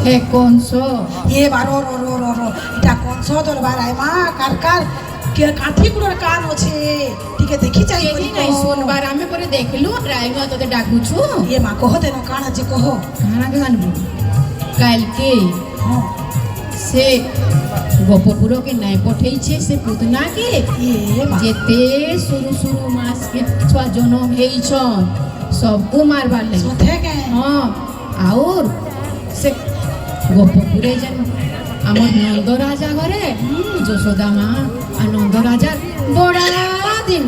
হে কংস ये बारो रो रो रो रो इटा कौन सो दरबार आए माँ कार कार के काठी कुड़र कान होछे ठीक है देखी चाहिए केही নাই সোনবার আমি পরে দেখলু রাইমা তোতে ডাকুছু ये माँ कहो देनो कान जे कहो কানা জানবু কালকে हाँ সে গোপপুরকে নাই পঠাইছে সে পুতনাকে ये माँ যেতে শুরু শুরু মাসকে ছুয়া জনম হেইছন সবকু মারবার লাগি सोते गए হ্যাঁ আর সে গোপপুরে যেন আমার নন্দ রাজা ঘরে যশোদা মা আর নন্দ রাজার বড়া দিন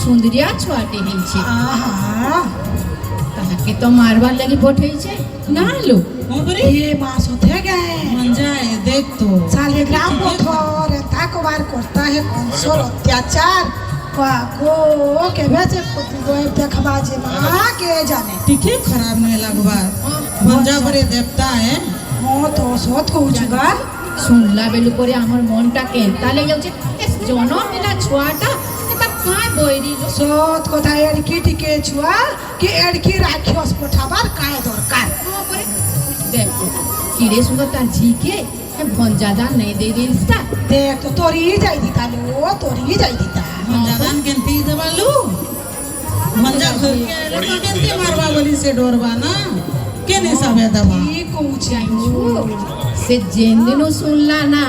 সুন্দরিয়া ছুয়াটে হেইছে आहा তাহাকে তো মারবার লাগি পঠাইছে না লো ये माँ सोते गए मंजाए देख तो साले ग्राम पथर ताको बार करता है कौन सो अत्याचार को के भेजे देखबा जे माँ के जाने टिके खराब नहीं लगवा मंजा बरे देवता है हाँ तो सोत को उचुगा শুনলা বেলু করে আমার মনটা কেনতা লেগে যাচ্ছে জনম দিলা ছুয়াটা এটা কায় বইরি सोत को था एड़की टिके छुआ कि एड़की राखियोस पठाबार काहे दरकार দেখো কিরে সুন্দর তার ঝিকে ভঞ্জাদা নেই দে দিলতা देख तो तोरी जाई दीता लो तोरी जाई दीता मंजा दान केंती देवालू मंजा घर के आले तो केंती मारवा बोली से डोरवा ना के नहीं सबे दवा ई को সে যেন দিনও শুনলা না